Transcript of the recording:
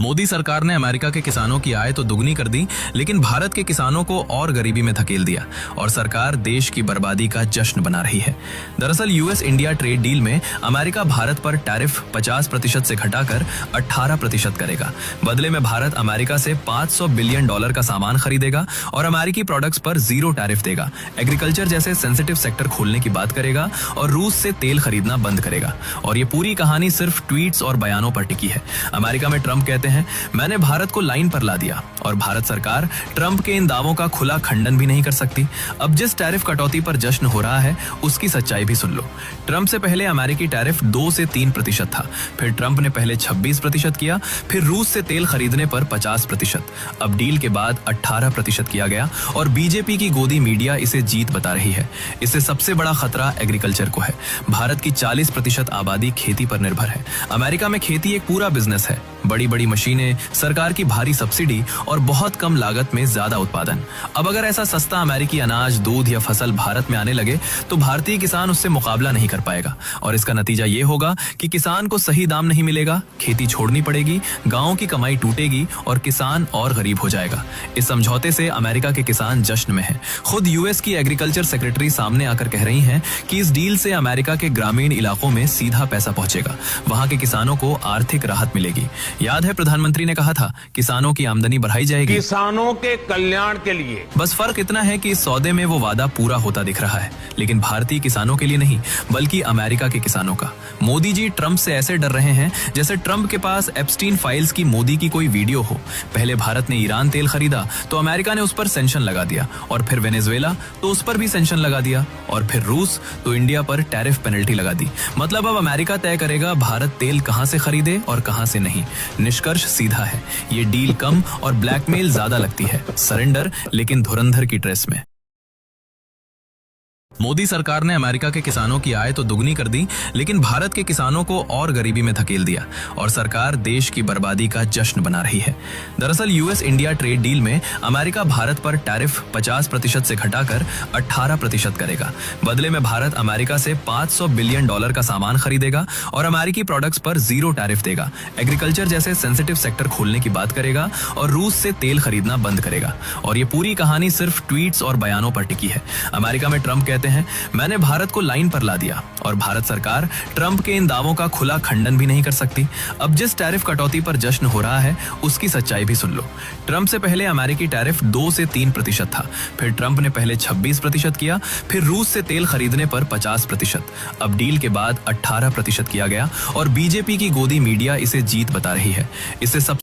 मोदी सरकार ने अमेरिका के किसानों की आय तो दुगनी कर दी, लेकिन भारत के किसानों को और गरीबी में धकेल दिया और सरकार देश की बर्बादी का जश्न बना रही है। दरअसल यूएस इंडिया ट्रेड डील में अमेरिका भारत पर टैरिफ 50% से घटाकर 18% करेगा। बदले में भारत अमेरिका से $500 बिलियन का सामान खरीदेगा और अमेरिकी प्रोडक्ट्स पर जीरो टैरिफ देगा। एग्रीकल्चर जैसे सेंसिटिव सेक्टर खोलने की बात करेगा और रूस से तेल खरीदना बंद करेगा। और ये पूरी कहानी सिर्फ ट्वीट्स और बयानों पर टिकी है। अमेरिका में ट्रंप कहते हैं, मैंने भारत को लाइन पर ला दिया, और भारत सरकार ट्रंप के इन दावों का खुला खंडन भी नहीं कर सकती। अब जिस टैरिफ कटौती पर जश्न हो रहा है उसकी सच्चाई भी सुन लो। ट्रंप से पहले अमेरिकी टैरिफ 2 से 3% था, फिर ट्रंप ने पहले 26% किया, फिर रूस से तेल खरीदने पर 50%, अब डील के बाद 18% किया गया और बीजेपी की गोदी मीडिया इसे जीत बता रही है। इससे सबसे बड़ा खतरा एग्रीकल्चर को है। भारत की 40% आबादी खेती पर निर्भर है। अमेरिका में खेती एक पूरा बिजनेस है। बड़ी बड़ी मशीनें, सरकार की भारी सब्सिडी और बहुत कम लागत में ज्यादा उत्पादन। अब अगर ऐसा सस्ता अमेरिकी अनाज, दूध या फसल भारत में आने लगे तो भारतीय किसान उससे मुकाबला नहीं कर पाएगा और इसका नतीजा ये होगा कि किसान को सही दाम नहीं मिलेगा, खेती छोड़नी पड़ेगी, गांवों की कमाई टूटेगी और किसान और गरीब हो जाएगा। इस समझौते से अमेरिका के किसान जश्न में हैं। खुद यूएस की एग्रीकल्चर सेक्रेटरी सामने आकर कह रही हैं कि इस डील से अमेरिका के ग्रामीण इलाकों में सीधा पैसा पहुंचेगा, वहां के किसानों को आर्थिक राहत मिलेगी। याद है प्रधानमंत्री ने कहा था, किसानों की आमदनी बढ़ाई जाएगी, किसानों के कल्याण के लिए। बस फर्क इतना है कि इस सौदे में वो वादा पूरा होता दिख रहा है, लेकिन भारतीय किसानों के लिए नहीं, बल्कि अमेरिका के किसानों का। मोदी जी ट्रंप से ऐसे डर रहे हैं जैसे ट्रंप के पास एप्स्टीन फाइल्स की मोदी की कोई वीडियो हो। पहले भारत ने ईरान तेल खरीदा तो अमेरिका ने उस पर सेंक्शन लगा दिया, और फिर वेनेजुएला तो उस पर भी सेंक्शन लगा दिया, और फिर रूस तो इंडिया पर टैरिफ पेनल्टी लगा दी। मतलब अब अमेरिका तय करेगा भारत तेल कहां से खरीदे और कहां से नहीं। निष्कर्ष सीधा है, ये डील कम और ब्लैकमेल ज्यादा लगती है, सरेंडर लेकिन धुरंधर की ड्रेस में। मोदी सरकार ने अमेरिका के किसानों की आय तो दुगनी कर दी, लेकिन भारत के किसानों को और गरीबी में धकेल दिया और सरकार देश की बर्बादी का जश्न बना रही है। दरअसल यूएस इंडिया ट्रेड डील में अमेरिका भारत पर टैरिफ 50% से घटाकर 18% करेगा। बदले में भारत अमेरिका से $500 बिलियन का सामान खरीदेगा और अमेरिकी प्रोडक्ट्स पर जीरो टैरिफ देगा। एग्रीकल्चर जैसे सेंसिटिव सेक्टर खोलने की बात करेगा और रूस से तेल खरीदना बंद करेगा। और ये पूरी कहानी सिर्फ ट्वीट्स और बयानों पर टिकी है। अमेरिका में ट्रंप कहते हैं, मैंने भारत को लाइन पर ला दिया, और भारत सरकार ट्रंप के इन दावों का खुला खंडन भी नहीं कर सकती। अब जिस टैरिफ कटौती पर जश्न हो रहा है उसकी सच्चाई भी सुन लो। ट्रंप से पहले अमेरिकी टैरिफ 2 से 3% था, फिर ट्रंप ने पहले 26% किया, फिर रूस से तेल खरीदने पर 50%, अब डील के बाद 18% किया गया और बीजेपी की गोदी मीडिया इसे जीत बता रही है। इससे